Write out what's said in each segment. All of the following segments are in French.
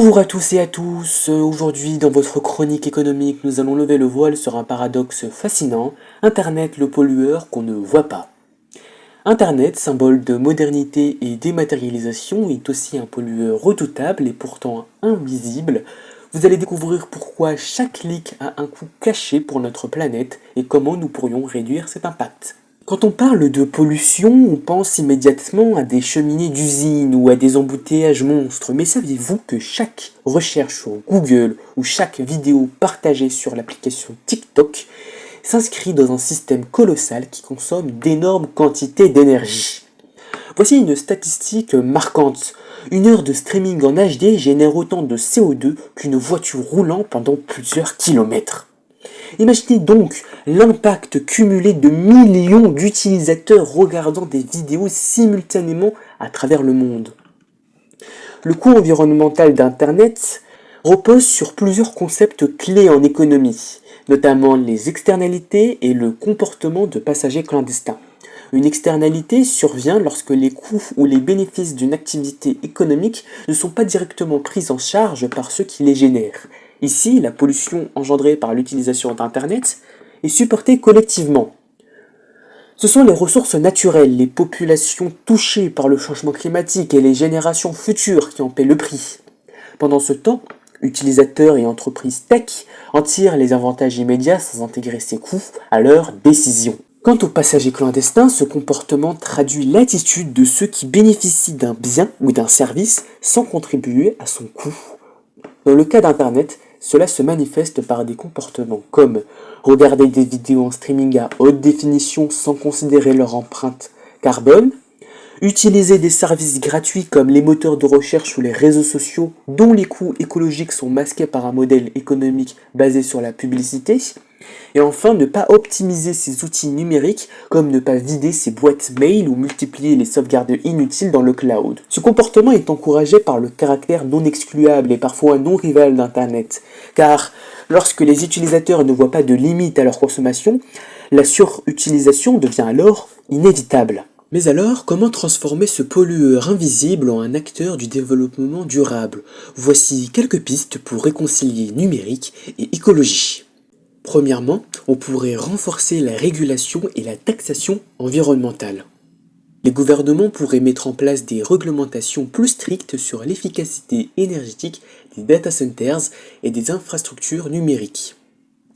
Bonjour à tous et à tous, aujourd'hui dans votre chronique économique nous allons lever le voile sur un paradoxe fascinant, Internet le pollueur qu'on ne voit pas. Internet, symbole de modernité et dématérialisation, est aussi un pollueur redoutable et pourtant invisible. Vous allez découvrir pourquoi chaque clic a un coût caché pour notre planète et comment nous pourrions réduire cet impact. Quand on parle de pollution, on pense immédiatement à des cheminées d'usines ou à des embouteillages monstres, mais saviez-vous que chaque recherche sur Google ou chaque vidéo partagée sur l'application TikTok s'inscrit dans un système colossal qui consomme d'énormes quantités d'énergie? Voici une statistique marquante. Une heure de streaming en HD génère autant de CO2 qu'une voiture roulant pendant plusieurs kilomètres. Imaginez donc l'impact cumulé de millions d'utilisateurs regardant des vidéos simultanément à travers le monde. Le coût environnemental d'Internet repose sur plusieurs concepts clés en économie, notamment les externalités et le comportement de passagers clandestins. Une externalité survient lorsque les coûts ou les bénéfices d'une activité économique ne sont pas directement pris en charge par ceux qui les génèrent. Ici, la pollution engendrée par l'utilisation d'Internet est supportée collectivement. Ce sont les ressources naturelles, les populations touchées par le changement climatique et les générations futures qui en paient le prix. Pendant ce temps, utilisateurs et entreprises tech en tirent les avantages immédiats sans intégrer ces coûts à leurs décisions. Quant aux passagers clandestins, ce comportement traduit l'attitude de ceux qui bénéficient d'un bien ou d'un service sans contribuer à son coût. Dans le cas d'Internet, cela se manifeste par des comportements comme regarder des vidéos en streaming à haute définition sans considérer leur empreinte carbone, utiliser des services gratuits comme les moteurs de recherche ou les réseaux sociaux dont les coûts écologiques sont masqués par un modèle économique basé sur la publicité, et enfin ne pas optimiser ses outils numériques comme ne pas vider ses boîtes mail ou multiplier les sauvegardes inutiles dans le cloud. Ce comportement est encouragé par le caractère non excluable et parfois non rival d'Internet, car lorsque les utilisateurs ne voient pas de limite à leur consommation, la surutilisation devient alors inévitable. Mais alors, comment transformer ce pollueur invisible en un acteur du développement durable? Voici quelques pistes pour réconcilier numérique et écologie. Premièrement, on pourrait renforcer la régulation et la taxation environnementale. Les gouvernements pourraient mettre en place des réglementations plus strictes sur l'efficacité énergétique des data centers et des infrastructures numériques.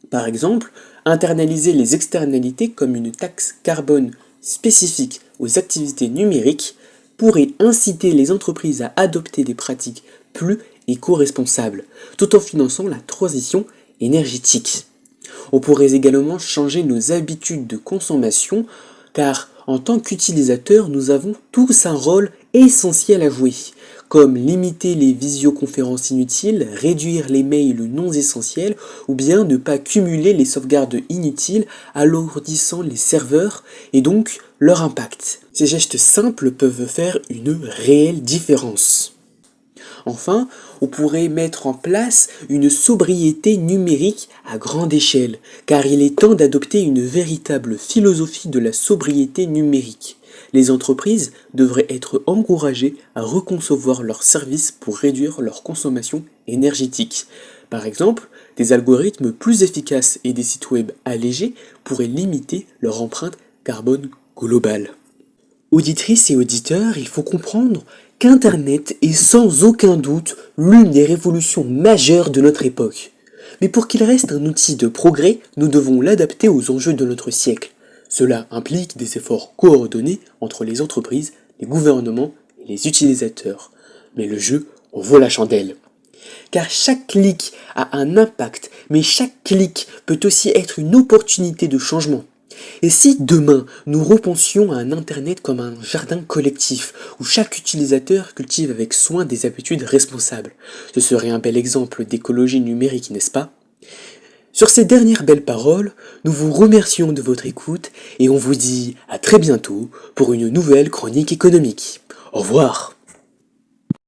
Par exemple, internaliser les externalités comme une taxe carbone spécifique aux activités numériques pourrait inciter les entreprises à adopter des pratiques plus éco-responsables, tout en finançant la transition énergétique. On pourrait également changer nos habitudes de consommation, car en tant qu'utilisateurs, nous avons tous un rôle essentiel à jouer, comme limiter les visioconférences inutiles, réduire les mails non essentiels, ou bien ne pas cumuler les sauvegardes inutiles, alourdissant les serveurs et donc leur impact. Ces gestes simples peuvent faire une réelle différence. Enfin, on pourrait mettre en place une sobriété numérique à grande échelle, car il est temps d'adopter une véritable philosophie de la sobriété numérique. Les entreprises devraient être encouragées à reconcevoir leurs services pour réduire leur consommation énergétique. Par exemple, des algorithmes plus efficaces et des sites web allégés pourraient limiter leur empreinte carbone globale. Auditrices et auditeurs, il faut comprendre qu'Internet est sans aucun doute l'une des révolutions majeures de notre époque. Mais pour qu'il reste un outil de progrès, nous devons l'adapter aux enjeux de notre siècle. Cela implique des efforts coordonnés entre les entreprises, les gouvernements et les utilisateurs. Mais le jeu en vaut la chandelle. Car chaque clic a un impact, mais chaque clic peut aussi être une opportunité de changement. Et si demain nous repensions à un Internet comme un jardin collectif où chaque utilisateur cultive avec soin des habitudes responsables, ce serait un bel exemple d'écologie numérique, n'est-ce pas? Sur ces dernières belles paroles, nous vous remercions de votre écoute et on vous dit à très bientôt pour une nouvelle chronique économique. Au revoir!